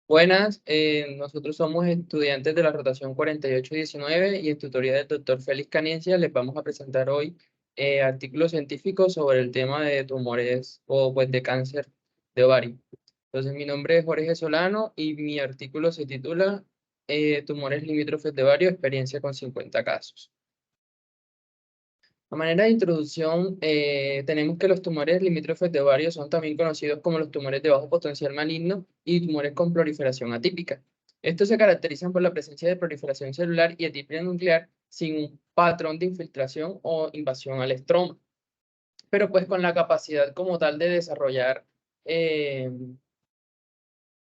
Buenas, nosotros somos estudiantes de la rotación 4819 y en tutoría del doctor Félix Caniencia les vamos a presentar hoy artículos científicos sobre el tema de tumores o pues de cáncer de ovario. Entonces mi nombre es Jorge Solano y mi artículo se titula Tumores limítrofes de ovario, experiencia con 50 casos. A manera de introducción, tenemos que los tumores limítrofes de ovario son también conocidos como los tumores de bajo potencial maligno y tumores con proliferación atípica. Estos se caracterizan por la presencia de proliferación celular y atípica nuclear sin un patrón de infiltración o invasión al estroma, pero pues con la capacidad como tal de desarrollar eh,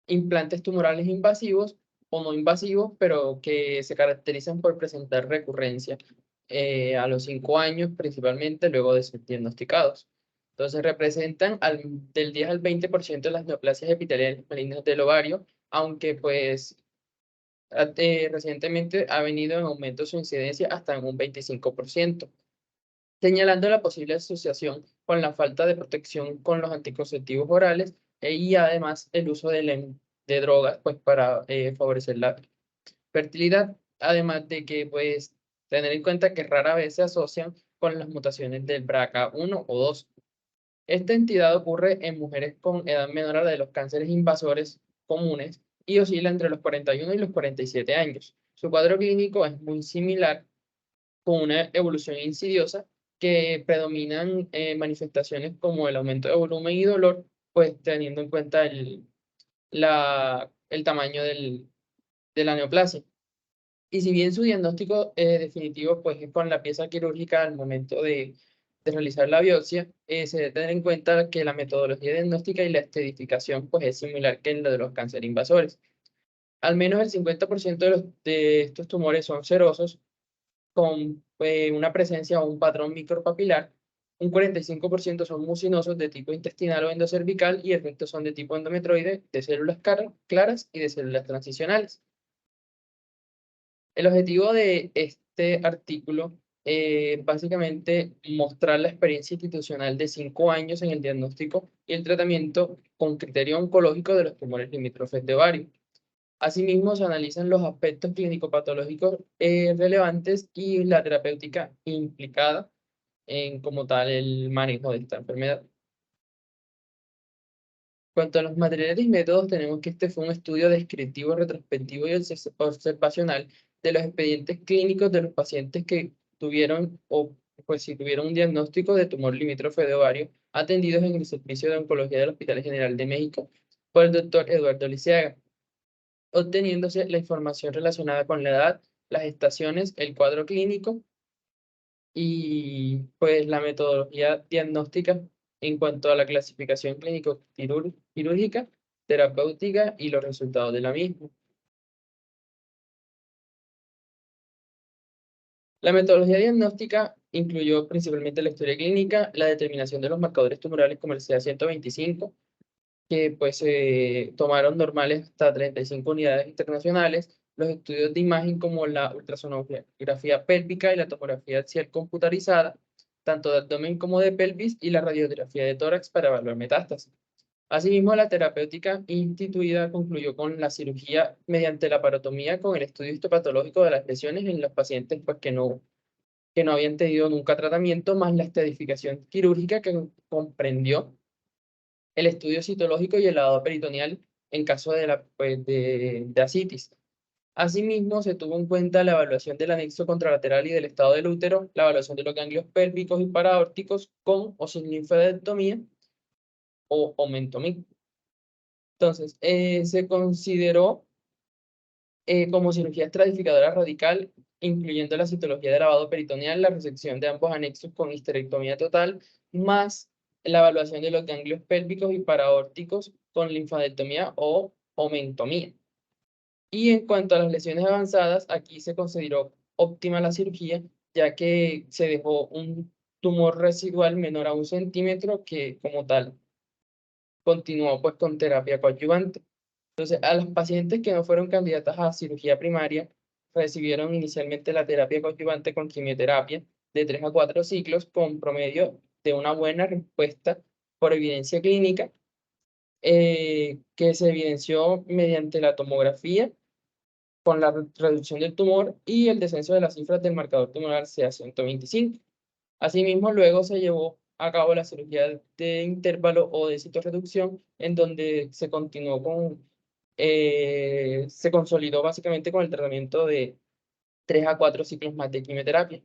implantes tumorales invasivos o no invasivos, pero que se caracterizan por presentar recurrencia a los 5 años, principalmente luego de ser diagnosticados. Entonces representan del 10 al 20% de las neoplasias epiteliales malignas del ovario, aunque pues recientemente ha venido en aumento su incidencia hasta en un 25%, señalando la posible asociación con la falta de protección con los anticonceptivos orales y además el uso de drogas pues, para favorecer la fertilidad, además de que pues tener en cuenta que rara vez se asocian con las mutaciones del BRCA1 o 2. Esta entidad ocurre en mujeres con edad menor a la de los cánceres invasores comunes y oscila entre los 41 y los 47 años. Su cuadro clínico es muy similar con una evolución insidiosa que predominan manifestaciones como el aumento de volumen y dolor, pues teniendo en cuenta el tamaño de la neoplasia. Y si bien su diagnóstico definitivo pues, es con la pieza quirúrgica al momento de realizar la biopsia, se debe tener en cuenta que la metodología diagnóstica y la estadificación pues, es similar que en lo de los cánceres invasores. Al menos el 50% de estos tumores son serosos, con una presencia o un patrón micropapilar. Un 45% son mucinosos de tipo intestinal o endocervical y el resto son de tipo endometroide, de células claras y de células transicionales. El objetivo de este artículo básicamente mostrar la experiencia institucional de 5 años en el diagnóstico y el tratamiento con criterio oncológico de los tumores limítrofes de ovario. Asimismo, se analizan los aspectos clínico-patológicos relevantes y la terapéutica implicada en como tal el manejo de esta enfermedad. Cuanto a los materiales y métodos, tenemos que este fue un estudio descriptivo, retrospectivo y observacional de los expedientes clínicos de los pacientes que tuvieron o pues si tuvieron un diagnóstico de tumor limítrofe de ovario atendidos en el Servicio de Oncología del Hospital General de México por el doctor Eduardo Lisiaga, obteniéndose la información relacionada con la edad, las estaciones, el cuadro clínico y pues la metodología diagnóstica en cuanto a la clasificación clínico-quirúrgica, terapéutica y los resultados de la misma. La metodología diagnóstica incluyó principalmente la historia clínica, la determinación de los marcadores tumorales como el CA-125, que pues se tomaron normales hasta 35 unidades internacionales, los estudios de imagen como la ultrasonografía pélvica y la tomografía axial computarizada, tanto de abdomen como de pelvis, y la radiografía de tórax para evaluar metástasis. Asimismo, la terapéutica instituida concluyó con la cirugía mediante la parotomía con el estudio histopatológico de las lesiones en los pacientes pues, que no habían tenido nunca tratamiento, más la estadificación quirúrgica que comprendió el estudio citológico y el lavado peritoneal en caso pues, de ascitis. Asimismo, se tuvo en cuenta la evaluación del anexo contralateral y del estado del útero, la evaluación de los ganglios pélvicos y paraórticos con o sin linfadectomía o omentomía. Entonces, se consideró como cirugía estratificadora radical, incluyendo la citología de lavado peritoneal, la resección de ambos anexos con histerectomía total, más la evaluación de los ganglios pélvicos y paraórticos con linfadectomía o omentomía. Y en cuanto a las lesiones avanzadas, aquí se consideró óptima la cirugía, ya que se dejó un tumor residual menor a 1 centímetro que como tal continuó pues con terapia coadyuvante. Entonces, a las pacientes que no fueron candidatas a cirugía primaria, recibieron inicialmente la terapia coadyuvante con quimioterapia de 3 a 4 ciclos con promedio de una buena respuesta por evidencia clínica que se evidenció mediante la tomografía con la reducción del tumor y el descenso de las cifras del marcador tumoral CA-125. Asimismo, luego se llevó a cabo la cirugía de intervalo o de citorreducción, en donde se continuó se consolidó básicamente con el tratamiento de 3 a 4 ciclos más de quimioterapia.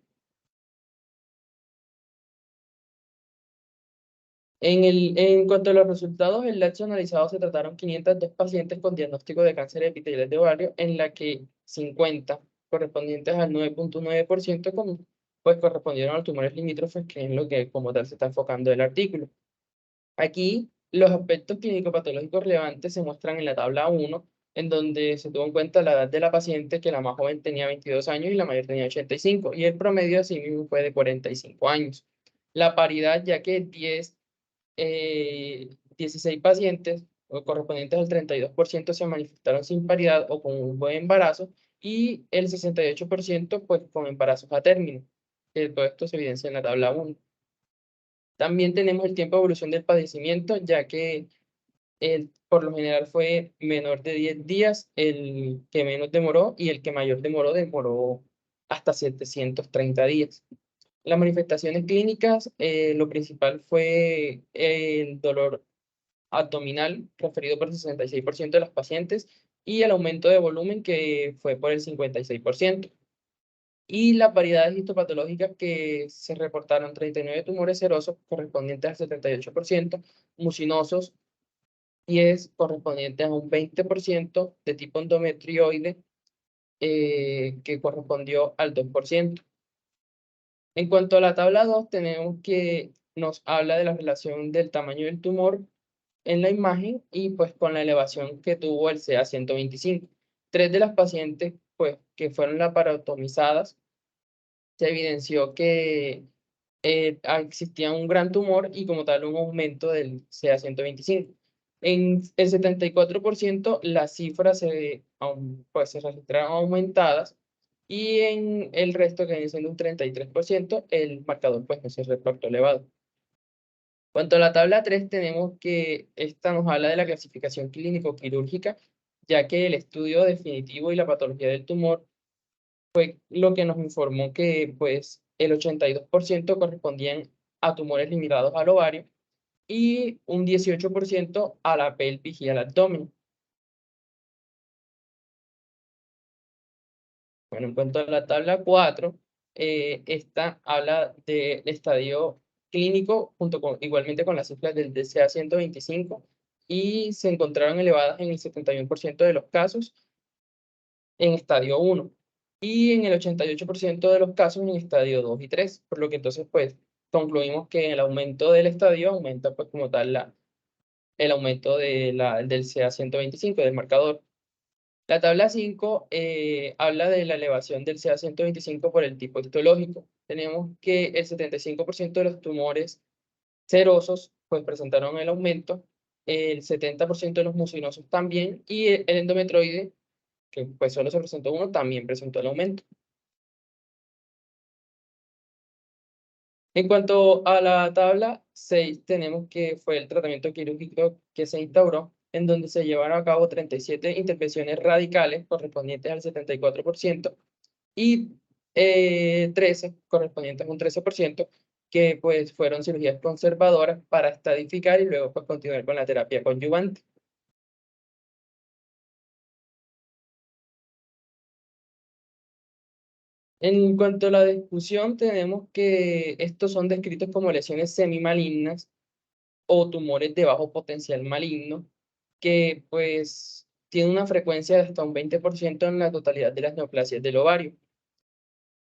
En cuanto a los resultados, el lapso analizado se trataron 502 pacientes con diagnóstico de cáncer epitelial de ovario, en la que 50 correspondientes al 9.9% pues correspondieron a los tumores limítrofes, que es lo que como tal se está enfocando el artículo. Aquí los aspectos clínico-patológicos relevantes se muestran en la tabla 1, en donde se tuvo en cuenta la edad de la paciente, que la más joven tenía 22 años y la mayor tenía 85, y el promedio asimismo fue de 45 años. La paridad, ya que 16 pacientes correspondientes al 32% se manifestaron sin paridad o con un buen embarazo, y el 68% pues con embarazos a término. Todo esto se evidencia en la tabla 1. También tenemos el tiempo de evolución del padecimiento, ya que por lo general fue menor de 10 días, el que menos demoró, y el que mayor demoró hasta 730 días. Las manifestaciones clínicas, lo principal fue el dolor abdominal, referido por el 66% de los pacientes, y el aumento de volumen, que fue por el 56%. Y las variedades histopatológicas, que se reportaron 39 tumores serosos correspondientes al 78%, mucinosos 10 correspondientes a un 20% de tipo endometrioide, que correspondió al 2%. En cuanto a la tabla 2, tenemos que nos habla de la relación del tamaño del tumor en la imagen y pues con la elevación que tuvo el CA-125. Tres de las pacientes pues que fueron laparotomizadas, se evidenció que existía un gran tumor y como tal un aumento del CA-125. En el 74% las cifras pues, se registraron aumentadas, y en el resto, que viene siendo un 33%, el marcador pues no se reportó elevado. Cuanto a la tabla 3, tenemos que esta nos habla de la clasificación clínico-quirúrgica, ya que el estudio definitivo y la patología del tumor fue lo que nos informó que pues el 82% correspondían a tumores limitados al ovario y un 18% a la pelvis y al abdomen. Bueno, en cuanto a la tabla 4, esta habla del estadio clínico igualmente con las cifras del DCA-125, y se encontraron elevadas en el 71% de los casos en estadio 1 y en el 88% de los casos en estadio 2 y 3, por lo que entonces pues concluimos que el aumento del estadio aumenta pues como tal el aumento del CA-125, del marcador. La tabla 5 habla de la elevación del CA-125 por el tipo histológico. Tenemos que el 75% de los tumores serosos pues presentaron el aumento, el 70% de los mucinosos también, y el endometroide, que pues solo se presentó uno, también presentó el aumento. En cuanto a la tabla 6, tenemos que fue el tratamiento quirúrgico que se instauró, en donde se llevaron a cabo 37 intervenciones radicales correspondientes al 74%, y 13 correspondientes a un 13%, que pues fueron cirugías conservadoras para estadificar y luego pues continuar con la terapia conyugante. En cuanto a la discusión, tenemos que estos son descritos como lesiones semimalignas o tumores de bajo potencial maligno, que pues tienen una frecuencia de hasta un 20% en la totalidad de las neoplasias del ovario.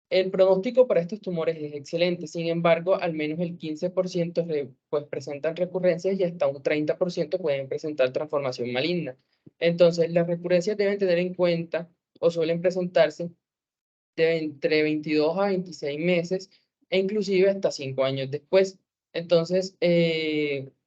El pronóstico para estos tumores es excelente, sin embargo, al menos el 15% pues presentan recurrencias, y hasta un 30% pueden presentar transformación maligna. Entonces, las recurrencias deben tener en cuenta o suelen presentarse de entre 22 a 26 meses, e inclusive hasta 5 años después. Entonces,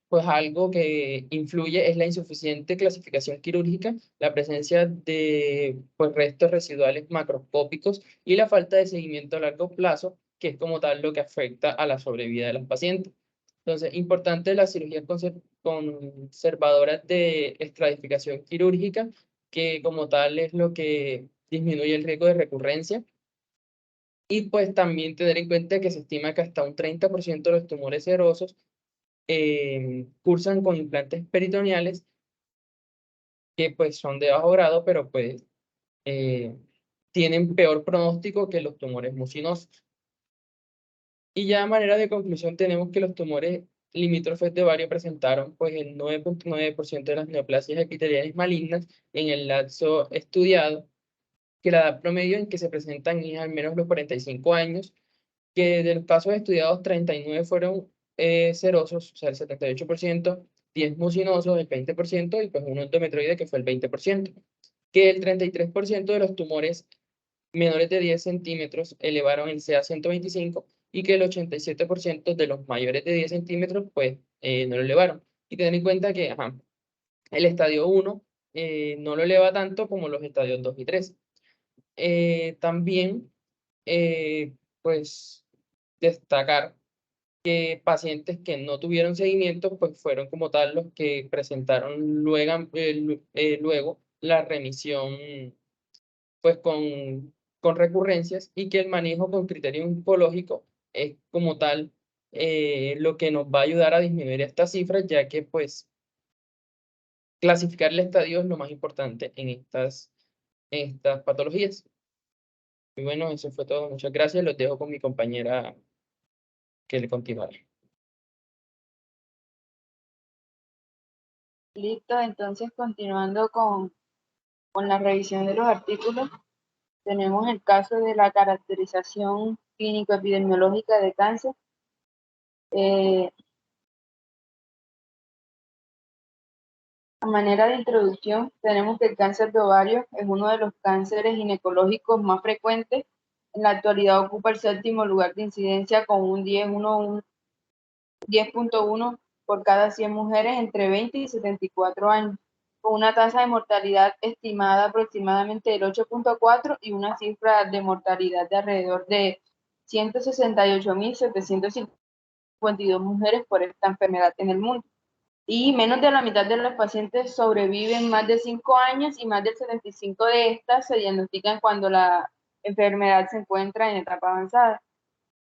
pues algo que influye es la insuficiente clasificación quirúrgica, la presencia de pues, restos residuales macroscópicos y la falta de seguimiento a largo plazo, que es como tal lo que afecta a la sobrevida de los pacientes. Entonces, importante la cirugía conservadoras de estratificación quirúrgica, que como tal es lo que disminuye el riesgo de recurrencia. Y pues también tener en cuenta que se estima que hasta un 30% de los tumores serosos cursan con implantes peritoneales que pues son de bajo grado, pero pues eh, tienen peor pronóstico que los tumores mucinosos. Y ya a manera de conclusión tenemos que los tumores limítrofes de ovario presentaron pues el 9,9% de las neoplasias epiteliales malignas en el lapso estudiado, que la edad promedio en que se presentan es al menos los 45 años, que de los casos estudiados 39 fueron serosos, o sea, el 78%, 10 mucinosos, el 20%, y pues uno endometrioide que fue el 20%, que el 33% de los tumores menores de 10 centímetros elevaron el CA 125 y que el 87% de los mayores de 10 centímetros pues no lo elevaron. Y tener en cuenta que ajá, el estadio 1 no lo eleva tanto como los estadios 2 y 3. También, pues, destacar que pacientes que no tuvieron seguimiento, pues fueron como tal los que presentaron luego la remisión, pues con recurrencias, y que el manejo con criterio oncológico es como tal lo que nos va a ayudar a disminuir estas cifras, ya que pues clasificar el estadio es lo más importante en estas patologías. Y bueno, eso fue todo. Muchas gracias. Los dejo con mi compañera que le continuará. Listo, entonces continuando con la revisión de los artículos, tenemos el caso de la caracterización clínico-epidemiológica de cáncer. A manera de introducción, tenemos que el cáncer de ovario es uno de los cánceres ginecológicos más frecuentes. En la actualidad ocupa el séptimo lugar de incidencia con un 10.1 por cada 100 mujeres entre 20 y 74 años, con una tasa de mortalidad estimada aproximadamente del 8.4 y una cifra de mortalidad de alrededor de 168.752 mujeres por esta enfermedad en el mundo. Y menos de la mitad de los pacientes sobreviven más de 5 años y más del 75% de estas se diagnostican cuando la enfermedad se encuentra en etapa avanzada.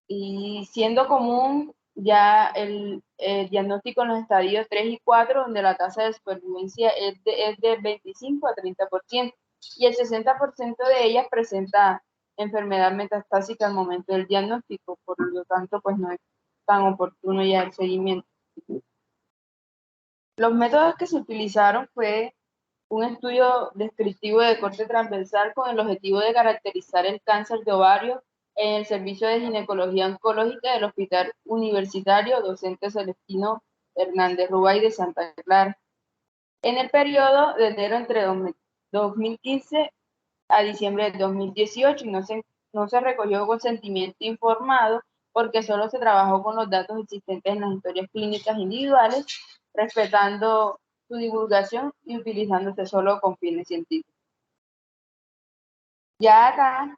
Y siendo común ya el diagnóstico en los estadios 3 y 4, donde la tasa de supervivencia es de 25 a 30%, y el 60% de ellas presenta enfermedad metastásica al momento del diagnóstico, por lo tanto, pues no es tan oportuno ya el seguimiento. Los métodos que se utilizaron fue un estudio descriptivo de corte transversal con el objetivo de caracterizar el cáncer de ovario en el Servicio de Ginecología Oncológica del Hospital Universitario Docente Celestino Hernández Rubay de Santa Clara. En el periodo de enero entre 2015 a diciembre de 2018 y no se recogió consentimiento informado porque solo se trabajó con los datos existentes en las historias clínicas individuales, respetando su divulgación y utilizándose solo con fines científicos. Ya acá,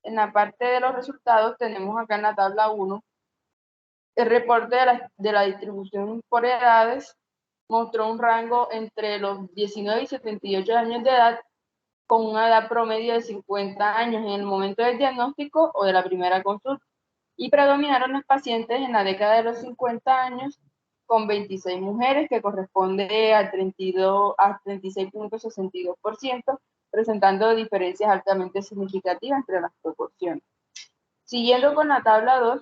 en la parte de los resultados, tenemos acá en la tabla 1, el reporte de la distribución por edades mostró un rango entre los 19 y 78 años de edad, con una edad promedio de 50 años en el momento del diagnóstico o de la primera consulta, y predominaron los pacientes en la década de los 50 años, con 26 mujeres, que corresponde al 36.62%, presentando diferencias altamente significativas entre las proporciones. Siguiendo con la tabla 2,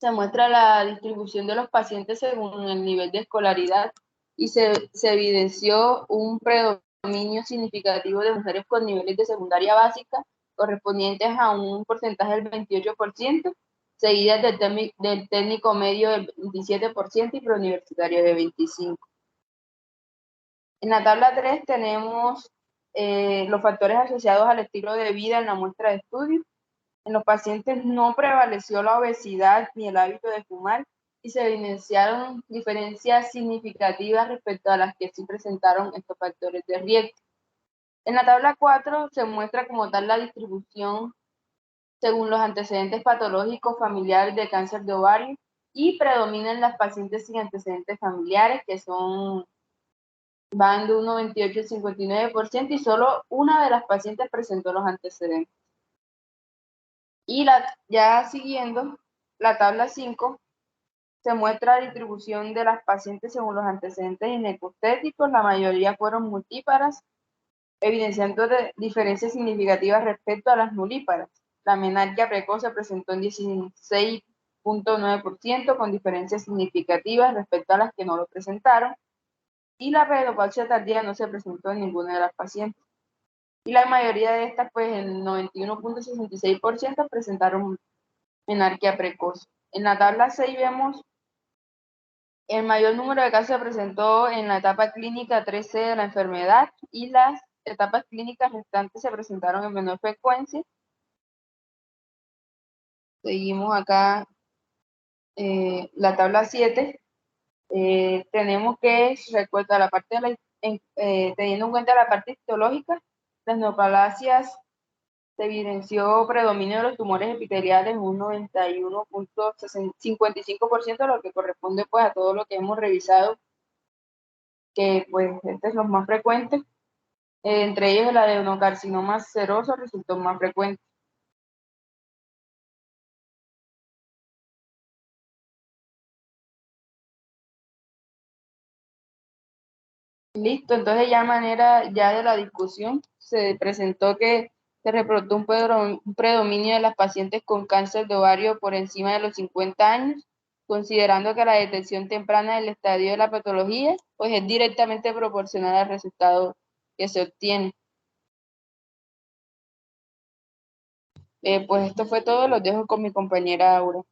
se muestra la distribución de los pacientes según el nivel de escolaridad y se evidenció un predominio significativo de mujeres con niveles de secundaria básica correspondientes a un porcentaje del 28%, seguidas del técnico medio del 27% y preuniversitario de 25%. En la tabla 3 tenemos los factores asociados al estilo de vida en la muestra de estudio. En los pacientes no prevaleció la obesidad ni el hábito de fumar y se evidenciaron diferencias significativas respecto a las que sí presentaron estos factores de riesgo. En la tabla 4 se muestra como tal la distribución según los antecedentes patológicos familiares de cáncer de ovario y predominan las pacientes sin antecedentes familiares, que van de un 98 al 59%, y solo una de las pacientes presentó los antecedentes. Y ya siguiendo, la tabla 5 se muestra la distribución de las pacientes según los antecedentes ginecostéticos. La mayoría fueron multíparas, evidenciando diferencias significativas respecto a las nulíparas. La menarquia precoz se presentó en 16.9%, con diferencias significativas respecto a las que no lo presentaron, y la pedopausia tardía no se presentó en ninguna de las pacientes. Y la mayoría de estas, pues el 91.66%, presentaron menarquia precoz. En la tabla 6 vemos el mayor número de casos se presentó en la etapa clínica 3C de la enfermedad, y las etapas clínicas restantes se presentaron en menor frecuencia. Seguimos acá, la tabla 7. Tenemos que, respecto a la parte teniendo en cuenta la parte histológica, las neoplasias se evidenció predominio de los tumores epiteliales en un 91.55%, lo que corresponde pues a todo lo que hemos revisado, que pues este es lo más frecuente. Entre ellos el adenocarcinoma seroso resultó más frecuente. Listo, entonces ya de manera ya de la discusión se presentó que se reportó un predominio de las pacientes con cáncer de ovario por encima de los 50 años, considerando que la detección temprana del estadio de la patología pues es directamente proporcional al resultado que se obtiene. Pues esto fue todo, los dejo con mi compañera Aura.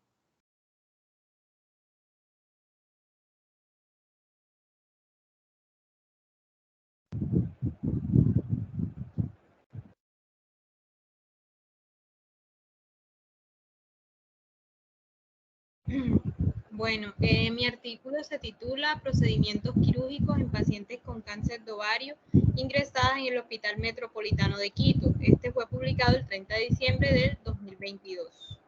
Bueno, mi artículo se titula Procedimientos quirúrgicos en pacientes con cáncer de ovario ingresadas en el Hospital Metropolitano de Quito. Este fue publicado el 30 de diciembre del 2022.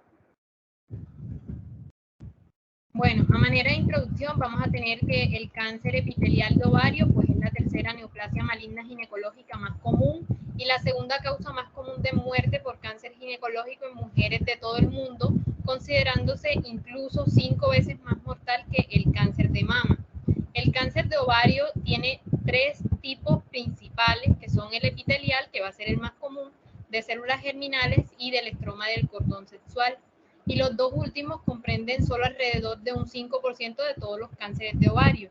Bueno, a manera de introducción vamos a tener que el cáncer epitelial de ovario pues es la tercera neoplasia maligna ginecológica más común y la segunda causa más común de muerte por cáncer ginecológico en mujeres de todo el mundo, considerándose incluso 5 veces más mortal que el cáncer de mama. El cáncer de ovario tiene 3 tipos principales, que son el epitelial, que va a ser el más común, de células germinales y del estroma del cordón sexual. Y los dos últimos comprenden solo alrededor de un 5% de todos los cánceres de ovario.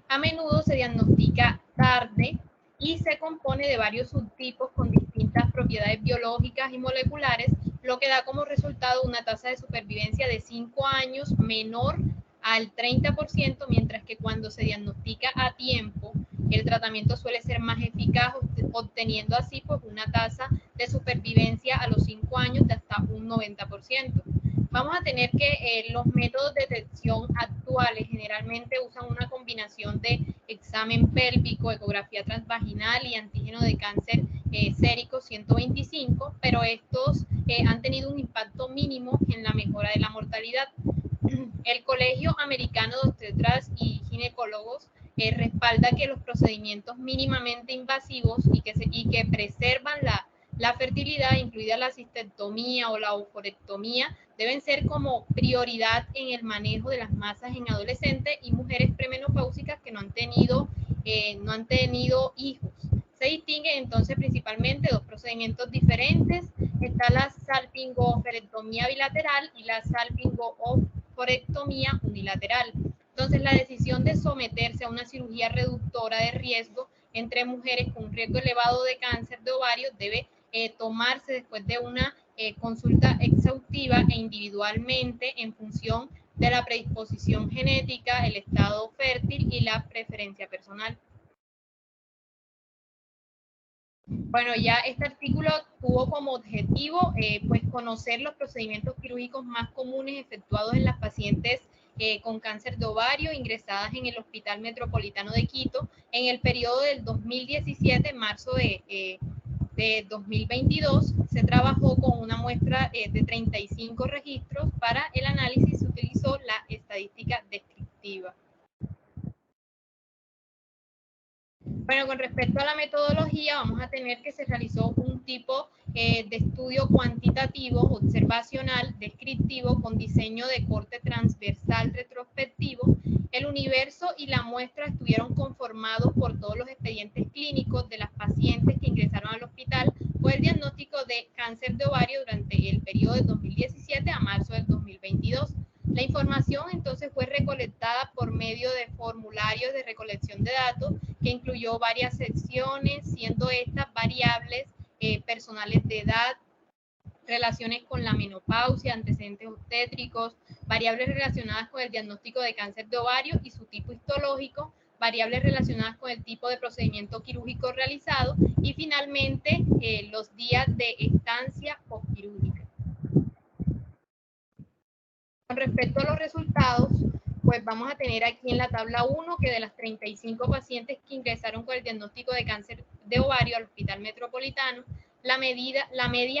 A menudo se diagnostica tarde y se compone de varios subtipos con distintas propiedades biológicas y moleculares, lo que da como resultado una tasa de supervivencia de 5 años menor al 30%, mientras que cuando se diagnostica a tiempo, el tratamiento suele ser más eficaz, obteniendo así pues una tasa de supervivencia a los 5 años de hasta un 90%. Vamos a tener que los métodos de detección actuales generalmente usan una combinación de examen pélvico, ecografía transvaginal y antígeno de cáncer sérico 125, pero estos han tenido un impacto mínimo en la mejora de la mortalidad. El Colegio Americano de Obstetras y Ginecólogos respalda que los procedimientos mínimamente invasivos y que preservan la fertilidad, incluida la cistectomía o la oophorectomía, deben ser como prioridad en el manejo de las masas en adolescentes y mujeres premenopáusicas que no han tenido hijos. Se distinguen entonces principalmente dos procedimientos diferentes. Está la salpingo-oophorectomía bilateral y la salpingo-oophorectomía unilateral. Entonces, la decisión de someterse a una cirugía reductora de riesgo entre mujeres con un riesgo elevado de cáncer de ovario debe tomarse después de una consulta exhaustiva e individualmente en función de la predisposición genética, el estado fértil y la preferencia personal. Bueno, ya este artículo tuvo como objetivo pues conocer los procedimientos quirúrgicos más comunes efectuados en las pacientes con cáncer de ovario ingresadas en el Hospital Metropolitano de Quito en el periodo del 2017, marzo de 2022. Se trabajó con una muestra de 35 registros. Para el análisis se utilizó la estadística Bueno, con respecto a la metodología, vamos a tener que se realizó un tipo de estudio cuantitativo, observacional, descriptivo, con diseño de corte transversal retrospectivo. El universo y la muestra estuvieron conformados por todos los expedientes clínicos de las pacientes que ingresaron al hospital por el diagnóstico de cáncer de ovario durante el periodo de 2017 a marzo del 2022. La información entonces fue recolectada por medio de formularios de recolección de datos que incluyó varias secciones, siendo estas variables personales de edad, relaciones con la menopausia, antecedentes obstétricos, variables relacionadas con el diagnóstico de cáncer de ovario y su tipo histológico, variables relacionadas con el tipo de procedimiento quirúrgico realizado y finalmente los días de estancia postquirúrgica. Con respecto a los resultados, pues vamos a tener aquí en la tabla 1 que de las 35 pacientes que ingresaron con el diagnóstico de cáncer de ovario al Hospital Metropolitano, la media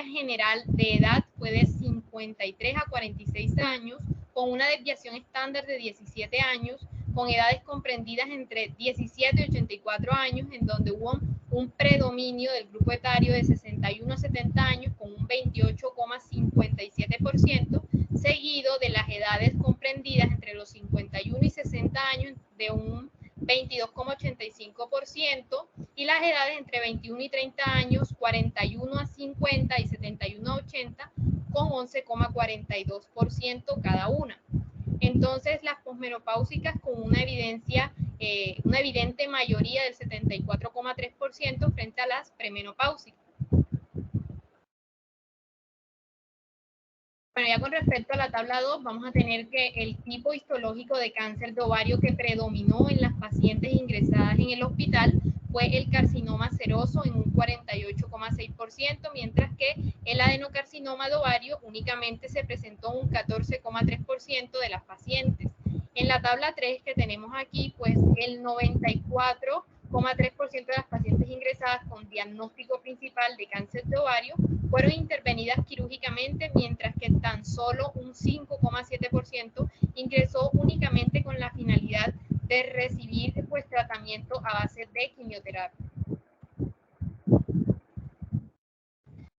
general de edad fue de 53 a 46 años, con una desviación estándar de 17 años, con edades comprendidas entre 17 y 84 años, en donde hubo un predominio del grupo etario de 61 a 70 años, con un 28,57%, seguido de las edades comprendidas entre los 51 y 60 años de un 22,85% y las edades entre 21 y 30 años, 41 a 50 y 71 a 80, con 11,42% cada una. Entonces, las posmenopáusicas con una evidente mayoría del 74,3% frente a las premenopáusicas. Bueno, ya con respecto a la tabla 2, vamos a tener que el tipo histológico de cáncer de ovario que predominó en las pacientes ingresadas en el hospital fue el carcinoma seroso en un 48,6%, mientras que el adenocarcinoma de ovario únicamente se presentó un 14,3% de las pacientes. En la tabla 3 que tenemos aquí, pues el 94,3% de las pacientes ingresadas con diagnóstico principal de cáncer de ovario fueron intervenidas quirúrgicamente, mientras que tan solo un 5,7% ingresó únicamente con la finalidad de recibir pues, tratamiento a base de quimioterapia.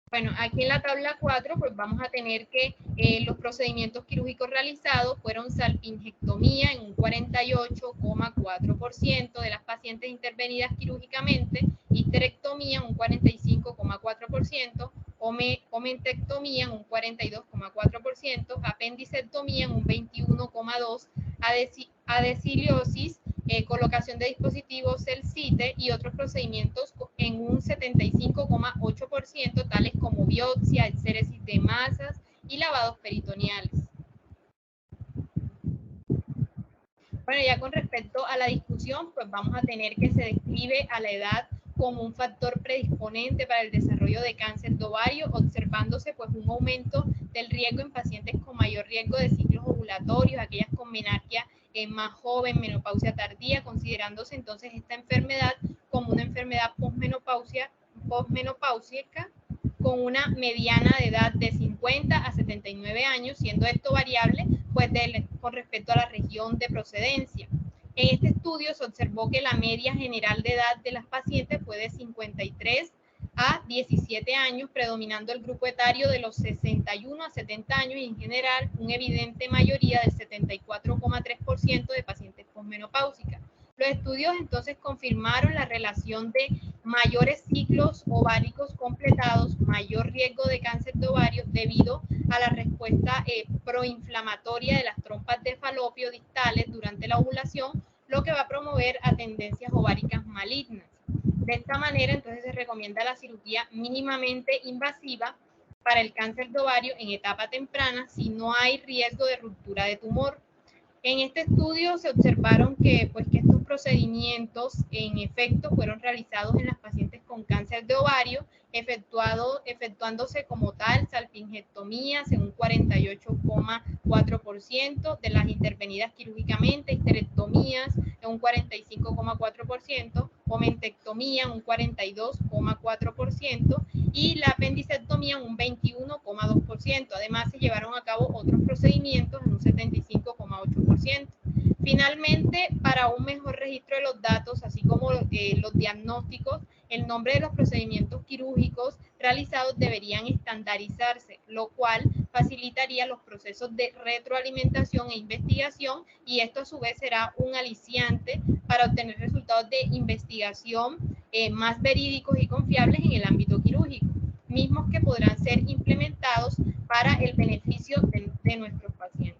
Bueno, aquí en la tabla 4 pues vamos a tener que los procedimientos quirúrgicos realizados fueron salpingectomía en un 48,4% de las pacientes intervenidas quirúrgicamente, histerectomía en un 45,4%, omentectomía en un 42,4%, apendicectomía en un 21,2%, adhesiliosis, colocación de dispositivos CELCITE y otros procedimientos en un 75,8%, tales como biopsia, exéresis de masas y lavados peritoneales. Bueno, ya con respecto a la discusión, pues vamos a tener que se describe a la edad como un factor predisponente para el desarrollo de cáncer de ovario, observándose pues un aumento del riesgo en pacientes con mayor riesgo de ciclos ovulatorios, aquellas con menarquia más joven, menopausia tardía, considerándose entonces esta enfermedad como una enfermedad posmenopáusica con una mediana de edad de 50 a 79 años, siendo esto variable pues con respecto a la región de procedencia. En este estudio se observó que la media general de edad de las pacientes fue de 53 a 17 años, predominando el grupo etario de los 61 a 70 años y en general una evidente mayoría del 74,3% de pacientes posmenopáusicas. Los estudios entonces confirmaron la relación de mayores ciclos ováricos completados, mayor riesgo de cáncer de ovario debido a la respuesta proinflamatoria de las trompas de falopio distales durante la ovulación, lo que va a promover a tendencias ováricas malignas. De esta manera, entonces se recomienda la cirugía mínimamente invasiva para el cáncer de ovario en etapa temprana si no hay riesgo de ruptura de tumor. En este estudio se observaron que estos procedimientos en efecto fueron realizados en las pacientes con cáncer de ovario, efectuándose como tal salpingectomías en un 48,4% de las intervenidas quirúrgicamente, histerectomías en un 45,4%, omentectomía en un 42,4% y la apendicectomía en un 21,2%. Además, se llevaron a cabo otros procedimientos en un 75,8%. Finalmente, para un mejor registro de los datos, así como los diagnósticos, el nombre de los procedimientos quirúrgicos realizados deberían estandarizarse, lo cual facilitaría los procesos de retroalimentación e investigación, y esto a su vez será un aliciante para obtener resultados de investigación más verídicos y confiables en el ámbito quirúrgico, mismos que podrán ser implementados para el beneficio de nuestros pacientes.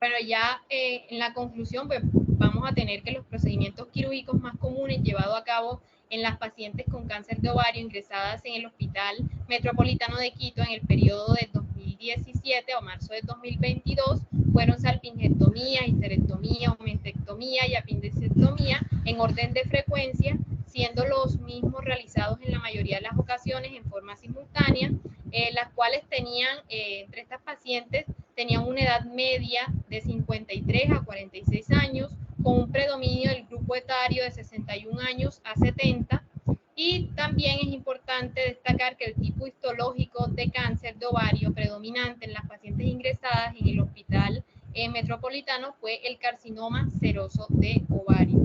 Bueno, ya en la conclusión, pues vamos a tener que los procedimientos quirúrgicos más comunes llevados a cabo en las pacientes con cáncer de ovario ingresadas en el Hospital Metropolitano de Quito en el periodo de 2017 o marzo de 2022 fueron salpingectomía, histerectomía, omentectomía y apendicectomía en orden de frecuencia, siendo los mismos realizados en la mayoría de las ocasiones en forma simultánea, las cuales tenían, entre estas pacientes, tenían una edad media de 53 a 46 años, con un predominio del grupo etario de 61 años a 70, y también es importante destacar que el tipo histológico de cáncer de ovario predominante en las pacientes ingresadas en el Hospital Metropolitano fue el carcinoma seroso de ovario.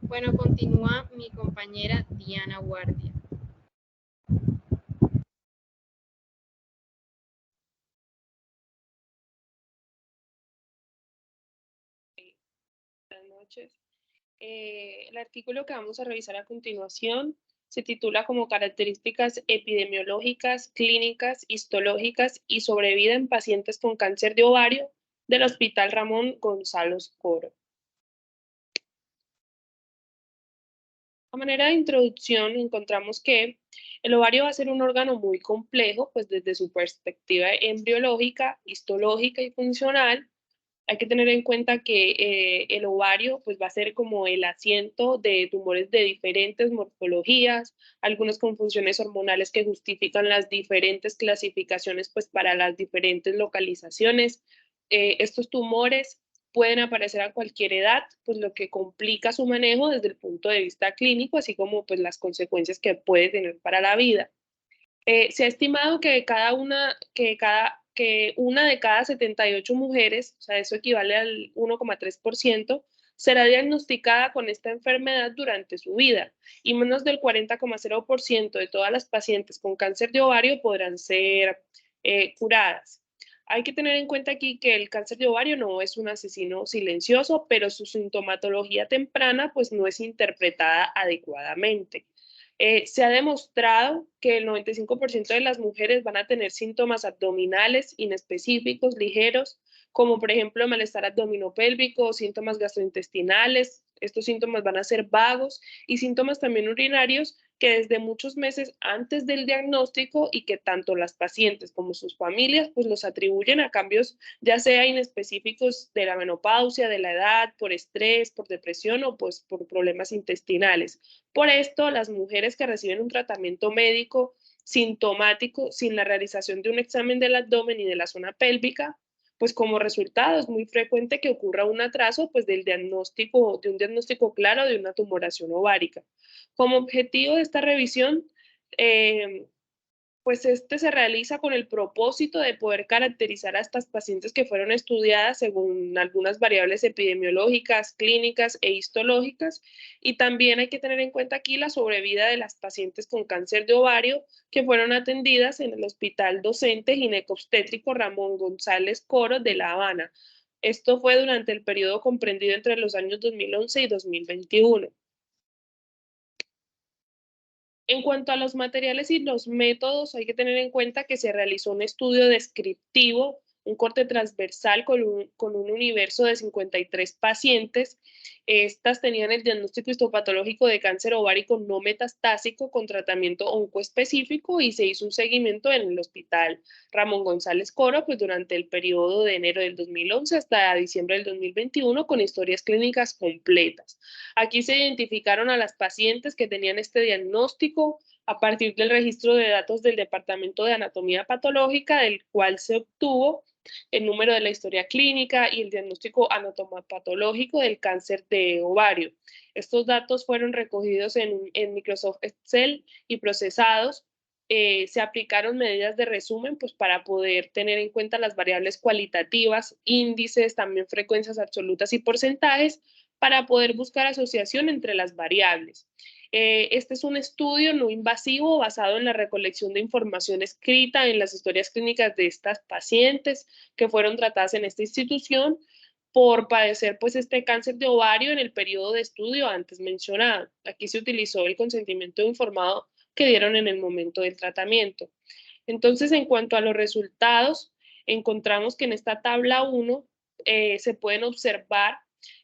Bueno, continúa mi compañera Diana Guardia. Buenas noches. El artículo que vamos a revisar a continuación se titula como Características epidemiológicas, clínicas, histológicas y sobrevida en pacientes con cáncer de ovario del Hospital Ramón Gonzalo Coro. A manera de introducción, encontramos que el ovario va a ser un órgano muy complejo, pues desde su perspectiva embriológica, histológica y funcional. Hay que tener en cuenta que el ovario pues, va a ser como el asiento de tumores de diferentes morfologías, algunos con funciones hormonales que justifican las diferentes clasificaciones pues, para las diferentes localizaciones. Estos tumores pueden aparecer a cualquier edad, pues lo que complica su manejo desde el punto de vista clínico, así como pues, las consecuencias que puede tener para la vida. Se ha estimado que una de cada 78 mujeres, o sea, eso equivale al 1,3%, será diagnosticada con esta enfermedad durante su vida, y menos del 40,0% de todas las pacientes con cáncer de ovario podrán ser curadas. Hay que tener en cuenta aquí que el cáncer de ovario no es un asesino silencioso, pero su sintomatología temprana pues no es interpretada adecuadamente. Se ha demostrado que el 95% de las mujeres van a tener síntomas abdominales inespecíficos, ligeros, como por ejemplo malestar abdominopélvico, síntomas gastrointestinales. Estos síntomas van a ser vagos, y síntomas también urinarios que desde muchos meses antes del diagnóstico, y que tanto las pacientes como sus familias pues los atribuyen a cambios ya sea inespecíficos de la menopausia, de la edad, por estrés, por depresión o pues por problemas intestinales. Por esto, las mujeres que reciben un tratamiento médico sintomático sin la realización de un examen del abdomen y de la zona pélvica, pues como resultado es muy frecuente que ocurra un atraso pues del diagnóstico, de un diagnóstico claro de una tumoración ovárica. Como objetivo de esta revisión, pues este se realiza con el propósito de poder caracterizar a estas pacientes que fueron estudiadas según algunas variables epidemiológicas, clínicas e histológicas, y también hay que tener en cuenta aquí la sobrevida de las pacientes con cáncer de ovario que fueron atendidas en el Hospital Docente Ginecobstétrico Ramón González Coro de La Habana. Esto fue durante el periodo comprendido entre los años 2011 y 2021. En cuanto a los materiales y los métodos, hay que tener en cuenta que se realizó un estudio descriptivo, un corte transversal con un universo de 53 pacientes. Estas tenían el diagnóstico histopatológico de cáncer ovárico no metastásico con tratamiento oncoespecífico, y se hizo un seguimiento en el Hospital Ramón González Coro pues, durante el periodo de enero del 2011 hasta diciembre del 2021 con historias clínicas completas. Aquí se identificaron a las pacientes que tenían este diagnóstico a partir del registro de datos del Departamento de Anatomía Patológica, del cual se obtuvo el número de la historia clínica y el diagnóstico anatomopatológico del cáncer de ovario. Estos datos fueron recogidos en Microsoft Excel y procesados se aplicaron medidas de resumen pues, para poder tener en cuenta las variables cualitativas, índices, también frecuencias absolutas y porcentajes, para poder buscar asociación entre las variables. Este es un estudio no invasivo basado en la recolección de información escrita en las historias clínicas de estas pacientes que fueron tratadas en esta institución por padecer pues este cáncer de ovario en el periodo de estudio antes mencionado. Aquí se utilizó el consentimiento informado que dieron en el momento del tratamiento. Entonces, en cuanto a los resultados, encontramos que en esta tabla 1 se pueden observar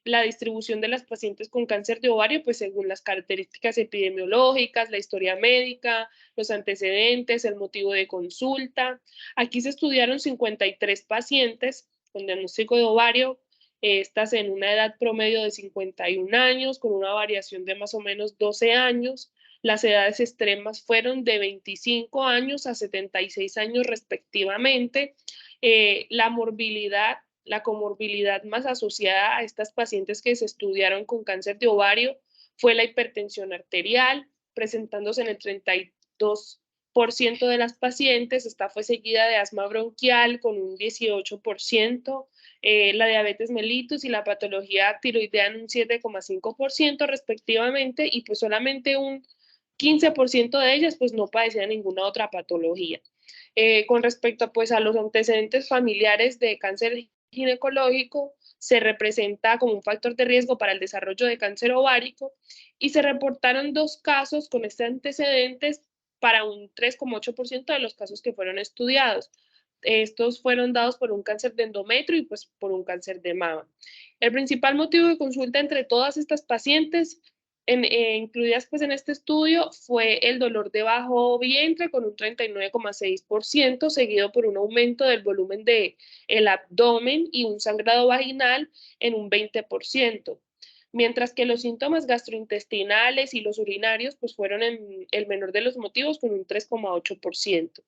la distribución de las pacientes con cáncer de ovario, pues según las características epidemiológicas, la historia médica, los antecedentes, el motivo de consulta. Aquí se estudiaron 53 pacientes con diagnóstico de ovario, estas en una edad promedio de 51 años, con una variación de más o menos 12 años. Las edades extremas fueron de 25 años a 76 años respectivamente. La comorbilidad más asociada a estas pacientes que se estudiaron con cáncer de ovario fue la hipertensión arterial, presentándose en el 32% de las pacientes. Esta fue seguida de asma bronquial con un 18%, la diabetes mellitus y la patología tiroidea en un 7,5% respectivamente, y pues solamente un 15% de ellas pues no padecían ninguna otra patología. Con respecto pues a los antecedentes familiares de cáncer ginecológico, se representa como un factor de riesgo para el desarrollo de cáncer ovárico, y se reportaron 2 casos con este antecedentes para un 3,8% de los casos que fueron estudiados. Estos fueron dados por un cáncer de endometrio y pues por un cáncer de mama. El principal motivo de consulta entre todas estas pacientes incluidas pues en este estudio fue el dolor de bajo vientre con un 39,6%, seguido por un aumento del volumen del abdomen y un sangrado vaginal en un 20%, mientras que los síntomas gastrointestinales y los urinarios pues fueron el menor de los motivos con un 3,8%.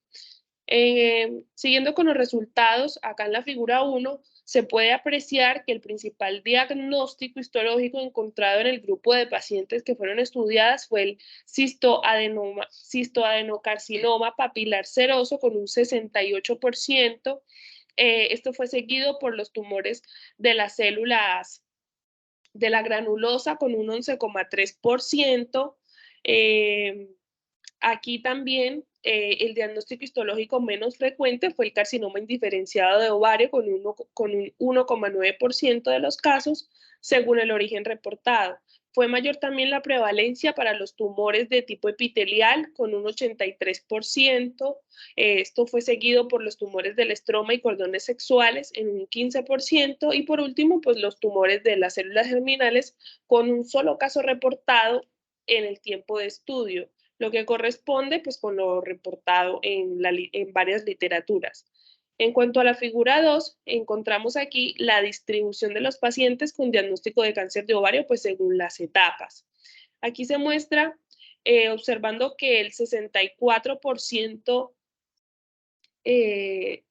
Siguiendo con los resultados, acá en la figura 1 se puede apreciar que el principal diagnóstico histológico encontrado en el grupo de pacientes que fueron estudiadas fue el cistoadenocarcinoma papilar seroso con un 68%. Esto fue seguido por los tumores de las células de la granulosa con un 11,3%. Aquí también el diagnóstico histológico menos frecuente fue el carcinoma indiferenciado de ovario con un 1,9% de los casos, según el origen reportado. Fue mayor también la prevalencia para los tumores de tipo epitelial con un 83%. Esto fue seguido por los tumores del estroma y cordones sexuales en un 15%. Y por último, pues los tumores de las células germinales con un solo caso reportado en el tiempo de estudio, lo que corresponde pues con lo reportado en varias literaturas. En cuanto a la figura 2, encontramos aquí la distribución de los pacientes con diagnóstico de cáncer de ovario pues según las etapas. Aquí se muestra observando que el 64% de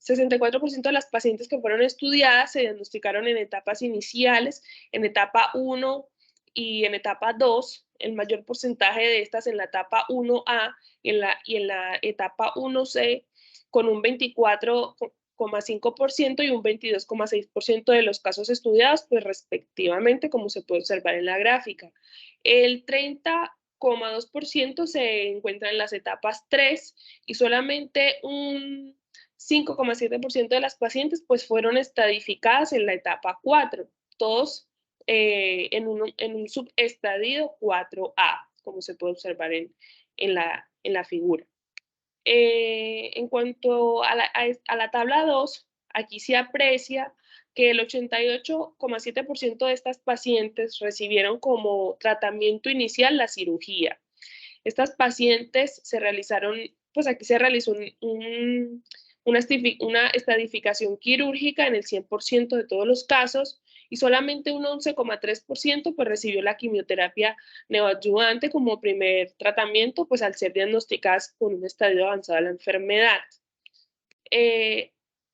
las pacientes que fueron estudiadas se diagnosticaron en etapas iniciales, en etapa 1 y en etapa 2, el mayor porcentaje de estas en la etapa 1A y en la etapa 1C, con un 24,5% y un 22,6% de los casos estudiados, pues respectivamente, como se puede observar en la gráfica. El 30,2% se encuentra en las etapas 3 y solamente un 5,7% de las pacientes pues fueron estadificadas en la etapa 4, todos en un subestadio 4A, como se puede observar en la figura. En cuanto a la tabla 2, aquí se aprecia que el 88,7% de estas pacientes recibieron como tratamiento inicial la cirugía. Estas pacientes se realizaron, pues aquí se realizó una estadificación quirúrgica en el 100% de todos los casos, y solamente un 11,3% pues recibió la quimioterapia neoadyuvante como primer tratamiento, pues al ser diagnosticadas con un estadio avanzado de la enfermedad.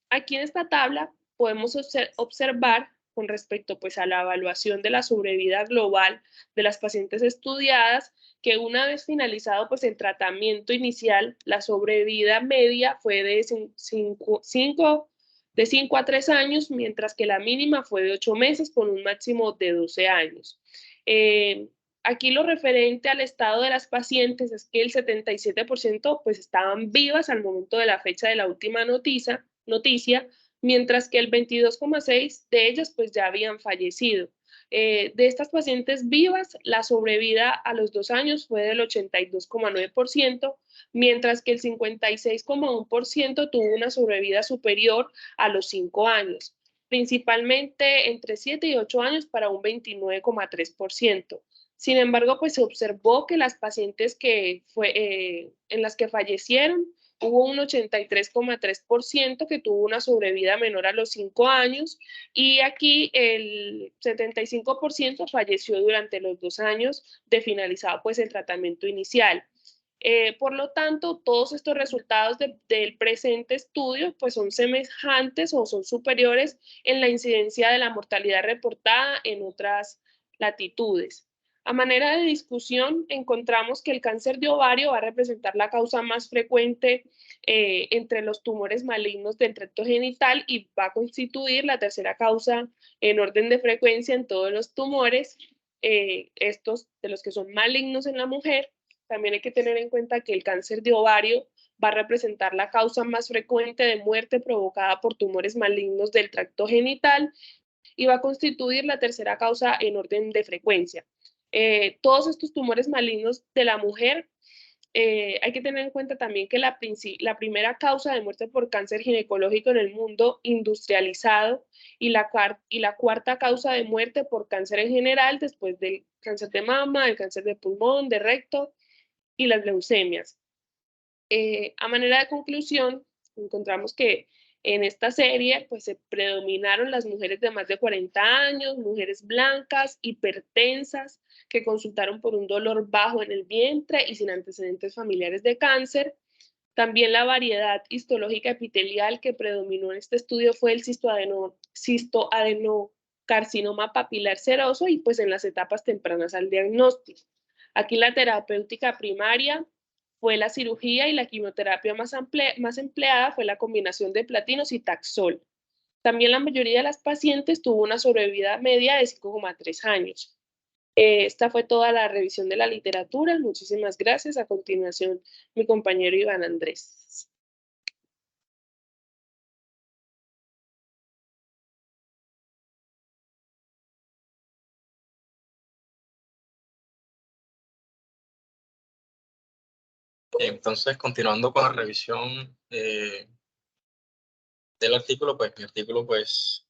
Aquí en esta tabla podemos observar con respecto pues a la evaluación de la sobrevida global de las pacientes estudiadas, que una vez finalizado pues el tratamiento inicial, la sobrevida media fue de 5 a 3 años, mientras que la mínima fue de 8 meses con un máximo de 12 años. Aquí lo referente al estado de las pacientes es que el 77% pues estaban vivas al momento de la fecha de la última noticia, mientras que el 22,6% de ellas pues ya habían fallecido. De estas pacientes vivas, la sobrevida a los 2 años fue del 82,9%, mientras que el 56,1% tuvo una sobrevida superior a los 5 años, principalmente entre 7 y 8 años para un 29,3%. Sin embargo, pues se observó que las pacientes en las que fallecieron, hubo un 83,3% que tuvo una sobrevida menor a los 5 años, y aquí el 75% falleció durante los 2 años de finalizado pues el tratamiento inicial. Por lo tanto, todos estos resultados del presente estudio pues son semejantes o son superiores en la incidencia de la mortalidad reportada en otras latitudes. A manera de discusión, encontramos que el cáncer de ovario va a representar la causa más frecuente entre los tumores malignos del tracto genital y va a constituir la tercera causa en orden de frecuencia en todos los tumores, estos de los que son malignos en la mujer. También hay que tener en cuenta que el cáncer de ovario va a representar la causa más frecuente de muerte provocada por tumores malignos del tracto genital y va a constituir la tercera causa en orden de frecuencia. Todos estos tumores malignos de la mujer, hay que tener en cuenta también que la primera causa de muerte por cáncer ginecológico en el mundo industrializado y la cuarta causa de muerte por cáncer en general, después del cáncer de mama, el cáncer de pulmón, de recto y las leucemias. A manera de conclusión, encontramos que en esta serie pues se predominaron las mujeres de más de 40 años, mujeres blancas, hipertensas, que consultaron por un dolor bajo en el vientre y sin antecedentes familiares de cáncer. También la variedad histológica epitelial que predominó en este estudio fue el cistoadenocarcinoma papilar seroso y pues en las etapas tempranas al diagnóstico. Aquí la terapéutica primaria fue la cirugía y la quimioterapia más empleada fue la combinación de platinos y Taxol. También la mayoría de las pacientes tuvo una sobrevida media de 5,3 años. Esta fue toda la revisión de la literatura. Muchísimas gracias. A continuación, mi compañero Iván Andrés. Entonces, continuando con la revisión del artículo, pues mi artículo, pues,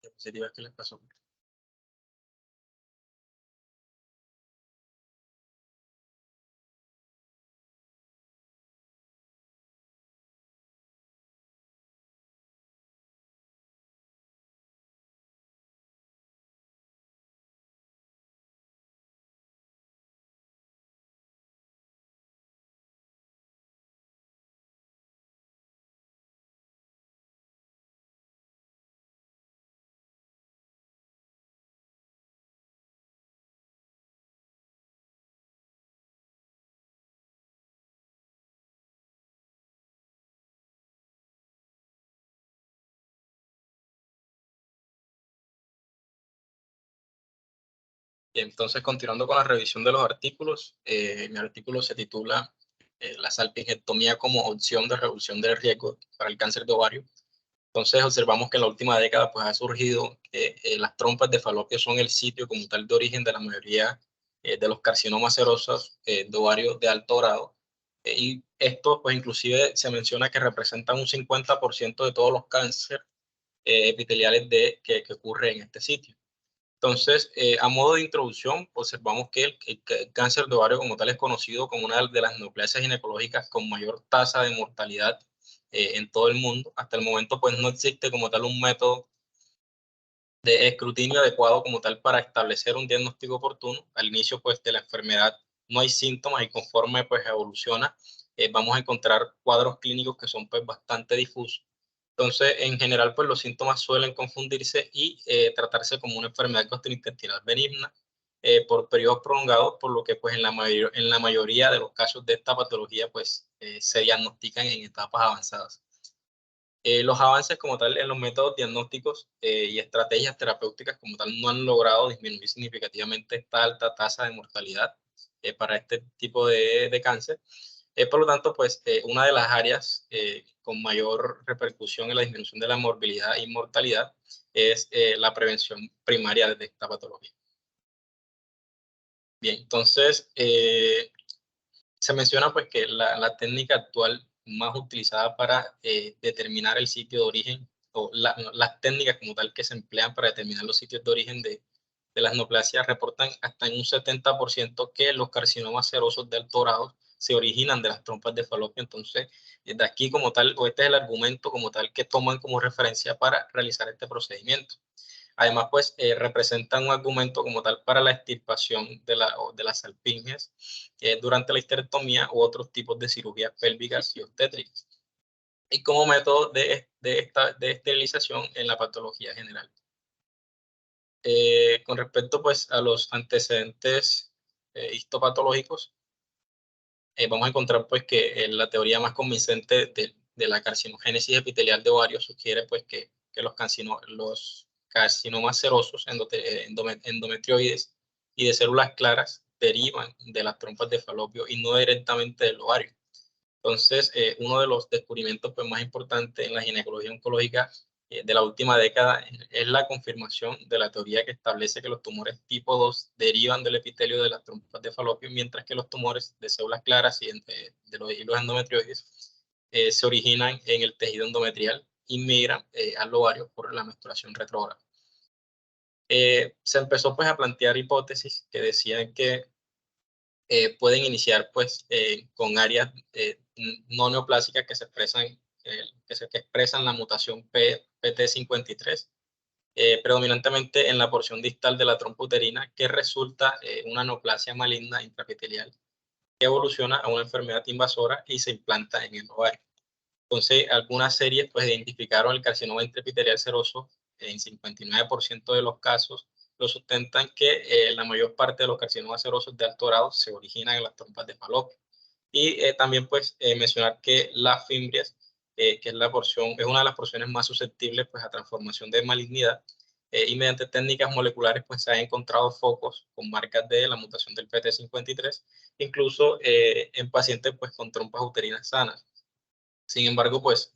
diapositivas que les pasó. Entonces, continuando con la revisión de los artículos, mi artículo se titula La salpingectomía como opción de reducción del riesgo para el cáncer de ovario. Entonces, observamos que en la última década pues, ha surgido que las trompas de falopio son el sitio como tal de origen de la mayoría de los carcinomas serosos de ovario de alto grado. Y esto, pues, inclusive se menciona que representan un 50% de todos los cánceres epiteliales que ocurren en este sitio. Entonces, a modo de introducción, observamos que el cáncer de ovario como tal es conocido como una de las neoplasias ginecológicas con mayor tasa de mortalidad en todo el mundo. Hasta el momento, pues no existe como tal un método de escrutinio adecuado como tal para establecer un diagnóstico oportuno. Al inicio pues de la enfermedad no hay síntomas y conforme pues evoluciona vamos a encontrar cuadros clínicos que son pues bastante difusos. Entonces en general pues los síntomas suelen confundirse y tratarse como una enfermedad gastrointestinal benigna por periodos prolongados, por lo que pues en la mayoría de los casos de esta patología pues se diagnostican en etapas avanzadas. Los avances como tal en los métodos diagnósticos y estrategias terapéuticas como tal no han logrado disminuir significativamente esta alta tasa de mortalidad para este tipo de cáncer. Por lo tanto, pues una de las áreas con mayor repercusión en la disminución de la morbilidad y mortalidad es la prevención primaria de esta patología. Bien, entonces se menciona pues que la técnica actual más utilizada para determinar el sitio de origen o las técnicas como tal que se emplean para determinar los sitios de origen de las neoplasias reportan hasta en un 70% que los carcinomas serosos de alto grado se originan de las trompas de falopio. Entonces, de aquí como tal, o este es el argumento como tal que toman como referencia para realizar este procedimiento. Además, pues representan un argumento como tal para la extirpación de las salpinges durante la histerectomía u otros tipos de cirugías pélvicas y obstétricas. Y como método de esterilización en la patología general. Con respecto pues a los antecedentes histopatológicos, vamos a encontrar pues que la teoría más convincente de la carcinogénesis epitelial de ovario sugiere pues que los carcinomas serosos endometrioides y de células claras derivan de las trompas de falopio y no directamente del ovario. Entonces, uno de los descubrimientos pues, más importantes en la ginecología oncológica de la última década es la confirmación de la teoría que establece que los tumores tipo 2 derivan del epitelio de las trompas de falopio, mientras que los tumores de células claras y de los hilos endometrioides se originan en el tejido endometrial y migran al ovario por la menstruación retrógrada. Se empezó pues a plantear hipótesis que decían que pueden iniciar pues con áreas no neoplásicas que se expresan que expresan la mutación PT53 predominantemente en la porción distal de la trompa uterina, que resulta una neoplasia maligna intraepitelial que evoluciona a una enfermedad invasora y se implanta en el ovario. Entonces, algunas series pues identificaron el carcinoma intraepitelial seroso en 59% de los casos. Lo sustentan que la mayor parte de los carcinomas serosos de alto grado se originan en las trompas de falopio. Y también pues mencionar que las fimbrias, que es una de las porciones más susceptibles pues a transformación de malignidad, y mediante técnicas moleculares pues se han encontrado focos con marcas de la mutación del PT53, incluso en pacientes pues con trompas uterinas sanas. Sin embargo, pues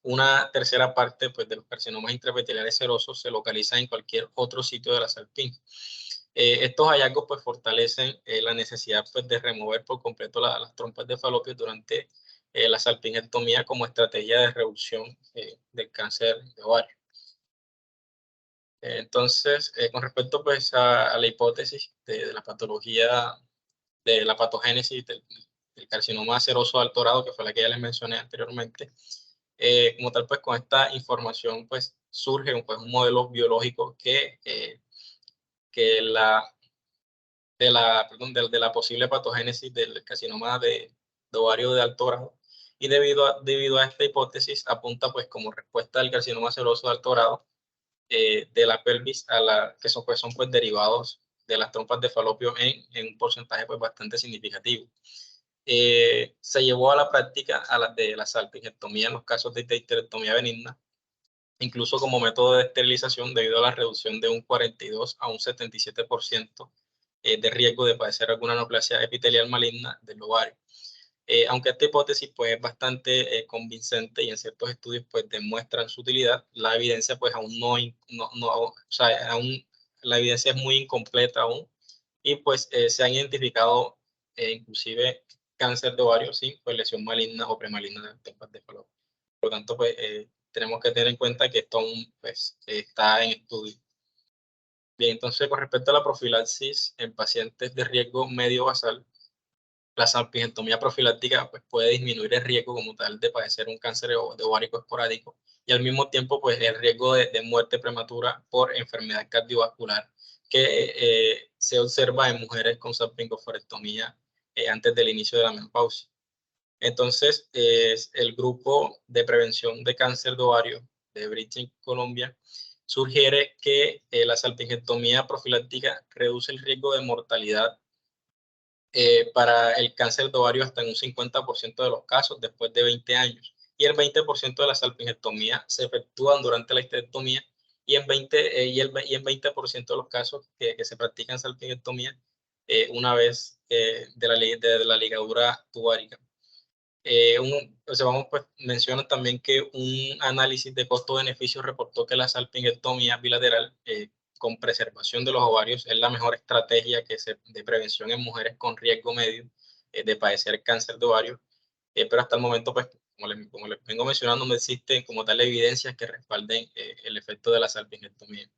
una tercera parte pues, de los carcinomas intraepiteliales serosos se localiza en cualquier otro sitio de la salpinge. Estos hallazgos pues, fortalecen la necesidad pues, de remover por completo las trompas de falopio durante la salpingectomía como estrategia de reducción del cáncer de ovario. Entonces, con respecto pues, a la hipótesis de la patología, de la patogénesis del carcinoma seroso de alto grado, que fue la que ya les mencioné anteriormente, como tal, pues con esta información, pues surge pues, un modelo biológico que de la posible patogénesis del carcinoma de ovario de alto grado. Y debido a esta hipótesis, apunta pues como respuesta del carcinoma seroso de alto grado de la pelvis, que son pues derivados de las trompas de falopio en un porcentaje pues bastante significativo. Se llevó a la práctica a las de la salpingectomía en los casos de histerectomía benigna, incluso como método de esterilización debido a la reducción de un 42 a un 77% de riesgo de padecer alguna neoplasia epitelial maligna del ovario. Aunque esta hipótesis pues, es bastante convincente y en ciertos estudios pues, demuestran su utilidad, la evidencia pues, aún la evidencia es muy incompleta aún y pues se han identificado inclusive cáncer de ovario sin pues, lesión maligna o premaligna de trompas de falopio. Por lo tanto, pues, tenemos que tener en cuenta que esto aún pues, está en estudio. Bien, entonces con respecto a la profilaxis en pacientes de riesgo medio basal, la salpingectomía profiláctica pues, puede disminuir el riesgo como tal de padecer un cáncer de ovárico esporádico y al mismo tiempo pues el riesgo de muerte prematura por enfermedad cardiovascular que se observa en mujeres con salpingoforectomía antes del inicio de la menopausia. Entonces, el grupo de prevención de cáncer de ovario de Bridging Colombia sugiere que la salpingectomía profiláctica reduce el riesgo de mortalidad para el cáncer de ovario hasta en un 50% de los casos después de 20 años. Y el 20% de la salpingectomía se efectúan durante la histerectomía y en 20% de los casos que se practican salpingectomía una vez de la ligadura tubaria. Pues, mencionan también que un análisis de costo-beneficio reportó que la salpingectomía bilateral con preservación de los ovarios es la mejor estrategia de prevención en mujeres con riesgo medio de padecer cáncer de ovario, pero hasta el momento, pues, como les vengo mencionando, no existen como tal evidencias que respalden el efecto de la salpingectomía.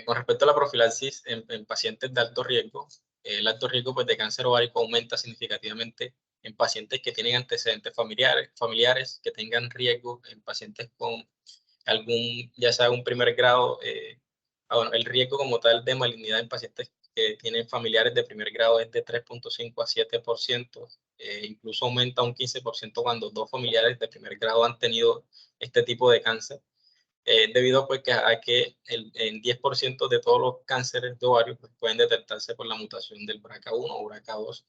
Con respecto a la profilaxis en pacientes de alto riesgo, el alto riesgo pues, de cáncer ovárico aumenta significativamente en pacientes que tienen antecedentes familiares que tengan riesgo, en pacientes con ya sea un primer grado, bueno, el riesgo como tal de malignidad en pacientes que tienen familiares de primer grado es de 3.5 a 7%, incluso aumenta un 15% cuando 2 familiares de primer grado han tenido este tipo de cáncer. Debido pues, a que en 10% de todos los cánceres de ovario pues, pueden detectarse por la mutación del BRCA1 o BRCA2.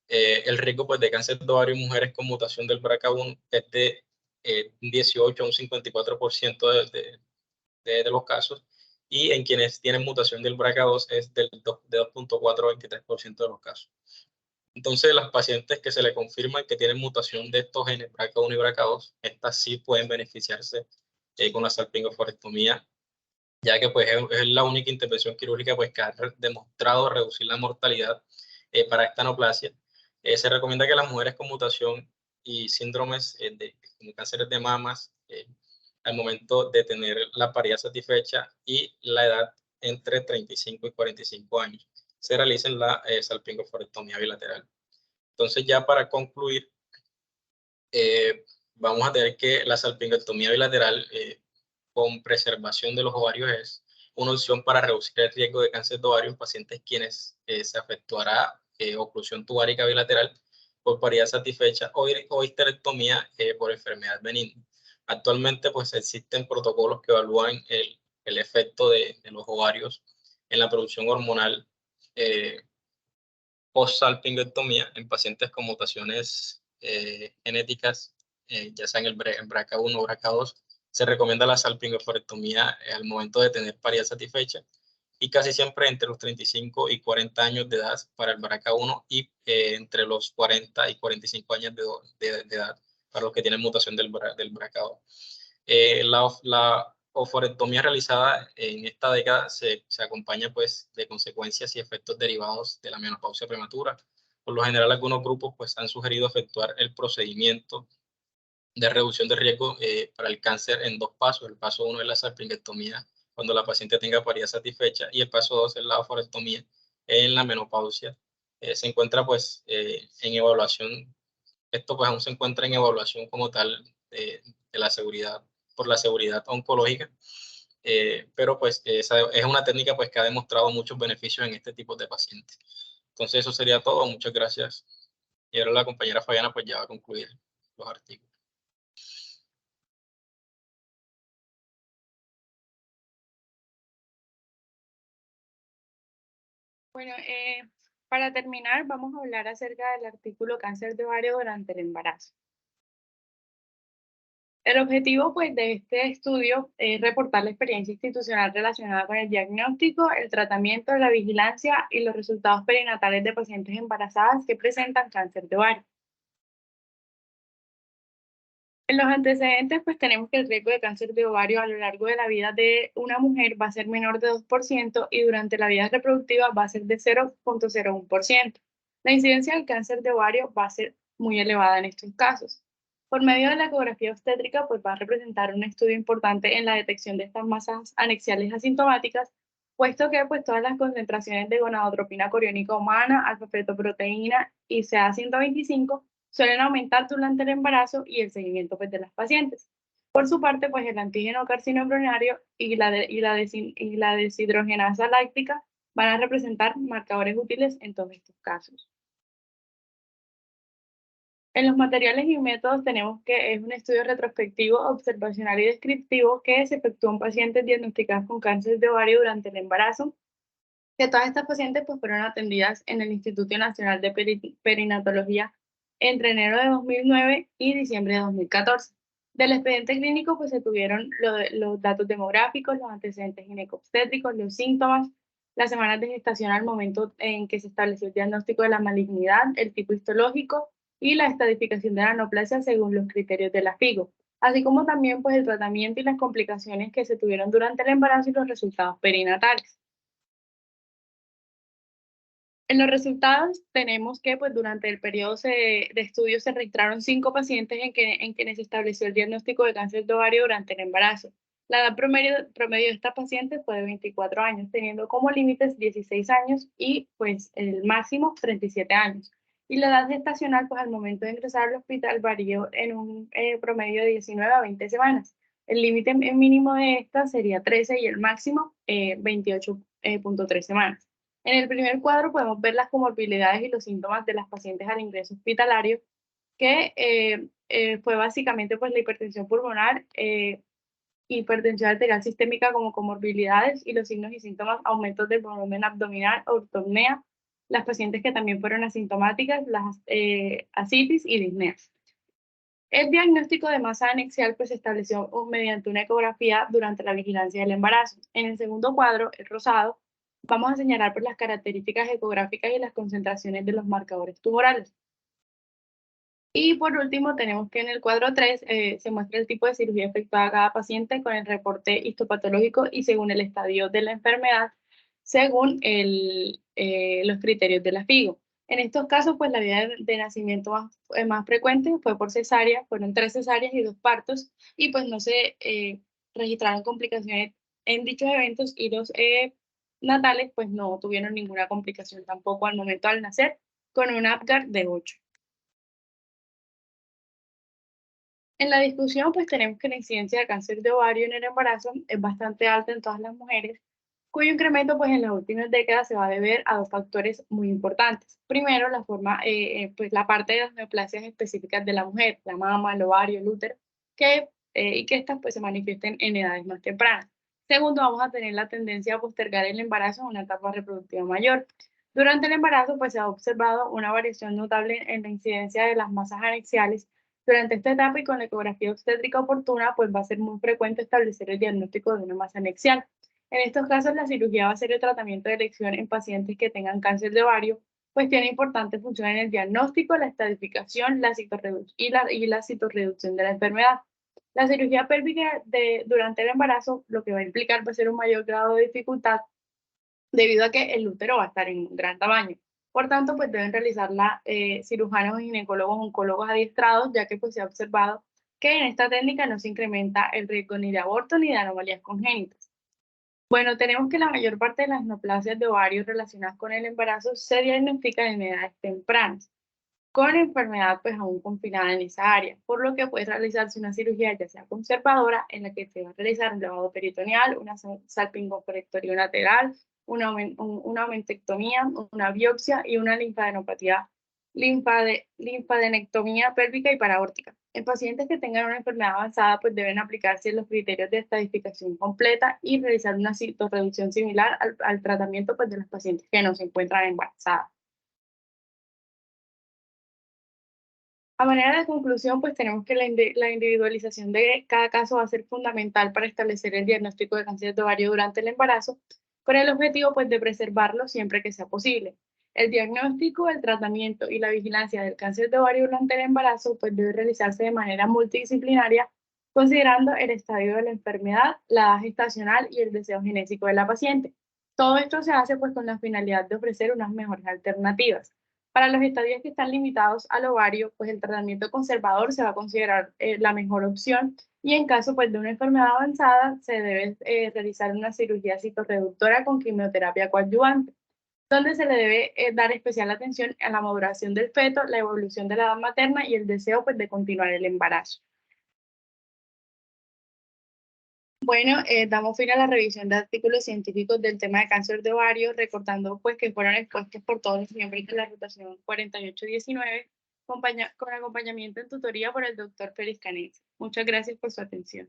El riesgo pues, de cáncer de ovario en mujeres con mutación del BRCA1 es de 18 a un 54% de los casos, y en quienes tienen mutación del BRCA2 es de 2.4 a 23% de los casos. Entonces, las pacientes que se le confirma que tienen mutación de estos genes BRCA1 y BRCA2, estas sí pueden beneficiarse con la salpingoforectomía, ya que pues, es la única intervención quirúrgica pues, que ha demostrado reducir la mortalidad para esta neoplasia. Se recomienda que las mujeres con mutación y síndromes como cánceres de mamas, al momento de tener la paridad satisfecha y la edad entre 35 y 45 años, se realicen la salpingoforectomía bilateral. Entonces, ya para concluir, vamos a tener que la salpingectomía bilateral con preservación de los ovarios es una opción para reducir el riesgo de cáncer de ovario en pacientes quienes se efectuará oclusión tubárica bilateral por paridad satisfecha o histerectomía por enfermedad benigna. Actualmente pues existen protocolos que evalúan el efecto de los ovarios en la producción hormonal post-salpingectomía en pacientes con mutaciones genéticas, ya sea en BRCA1 o BRCA2. Se recomienda la salpingoforectomía al momento de tener paridad satisfecha y casi siempre entre los 35 y 40 años de edad para el BRCA1 y entre los 40 y 45 años de edad para los que tienen mutación del BRCA2. La oforectomía realizada en esta década se acompaña pues, de consecuencias y efectos derivados de la menopausia prematura. Por lo general, algunos grupos pues, han sugerido efectuar el procedimiento de reducción de riesgo para el cáncer en 2 pasos. El paso 1 es la salpingectomía cuando la paciente tenga paridad satisfecha y el paso 2 es la oforectomía en la menopausia. Se encuentra pues en evaluación, esto pues aún se encuentra en evaluación como tal de la seguridad, por la seguridad oncológica, pero pues esa es una técnica pues que ha demostrado muchos beneficios en este tipo de pacientes. Entonces eso sería todo, muchas gracias. Y ahora la compañera Fabiana pues ya va a concluir los artículos. Bueno, para terminar, vamos a hablar acerca del artículo cáncer de ovario durante el embarazo. El objetivo pues, de este estudio es reportar la experiencia institucional relacionada con el diagnóstico, el tratamiento, la vigilancia y los resultados perinatales de pacientes embarazadas que presentan cáncer de ovario. En los antecedentes, pues tenemos que el riesgo de cáncer de ovario a lo largo de la vida de una mujer va a ser menor de 2% y durante la vida reproductiva va a ser de 0.01%. La incidencia del cáncer de ovario va a ser muy elevada en estos casos. Por medio de la ecografía obstétrica, pues va a representar un estudio importante en la detección de estas masas anexiales asintomáticas, puesto que pues todas las concentraciones de gonadotropina coriónica humana, alfa-fetoproteína y CA125 suelen aumentar durante el embarazo y el seguimiento pues, de las pacientes. Por su parte, pues el antígeno carcinoembrionario y la deshidrogenasa láctica van a representar marcadores útiles en todos estos casos. En los materiales y métodos tenemos que es un estudio retrospectivo, observacional y descriptivo que se efectuó en pacientes diagnosticadas con cáncer de ovario durante el embarazo, que todas estas pacientes pues, fueron atendidas en el Instituto Nacional de Perinatología entre enero de 2009 y diciembre de 2014. Del expediente clínico pues, se tuvieron los datos demográficos, los antecedentes ginecobstétricos, los síntomas, las semanas de gestación al momento en que se estableció el diagnóstico de la malignidad, el tipo histológico y la estadificación de la neoplasia según los criterios de la FIGO, así como también pues, el tratamiento y las complicaciones que se tuvieron durante el embarazo y los resultados perinatales. En los resultados tenemos que pues, durante el periodo de estudio se registraron 5 pacientes en quienes se estableció el diagnóstico de cáncer de ovario durante el embarazo. La edad promedio de estas pacientes fue de 24 años, teniendo como límites 16 años y pues el máximo 37 años. Y la edad gestacional pues al momento de ingresar al hospital varió en un promedio de 19 a 20 semanas. El límite mínimo de esta sería 13 y el máximo 28.3 semanas. En el primer cuadro podemos ver las comorbilidades y los síntomas de las pacientes al ingreso hospitalario, que fue básicamente pues, la hipertensión pulmonar, hipertensión arterial sistémica como comorbilidades y los signos y síntomas, aumentos del volumen abdominal, ortopnea, las pacientes que también fueron asintomáticas, las ascitis y disneas. El diagnóstico de masa anexial pues, se estableció mediante una ecografía durante la vigilancia del embarazo. En el segundo cuadro, el rosado, vamos a señalar pues, las características ecográficas y las concentraciones de los marcadores tumorales. Y por último, tenemos que en el cuadro 3 se muestra el tipo de cirugía efectuada a cada paciente con el reporte histopatológico y según el estadio de la enfermedad, según los criterios de la FIGO. En estos casos, pues la vía de nacimiento más frecuente fue por cesárea, fueron 3 cesáreas y 2 partos, y pues no se registraron complicaciones en dichos eventos y los natales pues no tuvieron ninguna complicación tampoco al momento al nacer, con un APGAR de 8. En la discusión, pues tenemos que la incidencia de cáncer de ovario en el embarazo es bastante alta en todas las mujeres, cuyo incremento pues en las últimas décadas se va a deber a 2 factores muy importantes. Primero, pues la parte de las neoplasias específicas de la mujer, la mama, el ovario, el útero, y que estas pues se manifiesten en edades más tempranas. Segundo, vamos a tener la tendencia a postergar el embarazo en una etapa reproductiva mayor. Durante el embarazo, pues se ha observado una variación notable en la incidencia de las masas anexiales. Durante esta etapa y con la ecografía obstétrica oportuna, pues va a ser muy frecuente establecer el diagnóstico de una masa anexial. En estos casos, la cirugía va a ser el tratamiento de elección en pacientes que tengan cáncer de ovario, pues tiene importante función en el diagnóstico, la estadificación y la citorreducción de la enfermedad. La cirugía pélvica durante el embarazo lo que va a implicar va a ser un mayor grado de dificultad debido a que el útero va a estar en un gran tamaño. Por tanto, pues deben realizarla cirujanos, ginecólogos, oncólogos adiestrados, ya que pues se ha observado que en esta técnica no se incrementa el riesgo ni de aborto ni de anomalías congénitas. Bueno, tenemos que la mayor parte de las neoplasias de ovario relacionadas con el embarazo se diagnostican en edades tempranas, con enfermedad pues aún confinada en esa área, por lo que puede realizarse una cirugía ya sea conservadora, en la que se va a realizar un lavado peritoneal, una salpingocolectoría lateral, una aumentectomía, una biopsia y una linfadenectomía pélvica y paraórtica. En pacientes que tengan una enfermedad avanzada, pues deben aplicarse los criterios de estadificación completa y realizar una citorreducción similar al tratamiento pues, de los pacientes que no se encuentran embarazadas. A manera de conclusión, pues tenemos que la individualización de cada caso va a ser fundamental para establecer el diagnóstico de cáncer de ovario durante el embarazo, con el objetivo pues, de preservarlo siempre que sea posible. El diagnóstico, el tratamiento y la vigilancia del cáncer de ovario durante el embarazo pues, debe realizarse de manera multidisciplinaria, considerando el estadio de la enfermedad, la edad gestacional y el deseo genético de la paciente. Todo esto se hace pues, con la finalidad de ofrecer unas mejores alternativas. Para los estadios que están limitados al ovario, pues el tratamiento conservador se va a considerar la mejor opción y en caso pues, de una enfermedad avanzada se debe realizar una cirugía citorreductora con quimioterapia coadyuvante. donde se le debe dar especial atención a la maduración del feto, la evolución de la edad materna y el deseo pues, de continuar el embarazo. Bueno, damos fin a la revisión de artículos científicos del tema de cáncer de ovario, recordando pues que fueron expuestos por todos los miembros de la rotación 4819, con acompañamiento en tutoría por el doctor Félix Canese. Muchas gracias por su atención.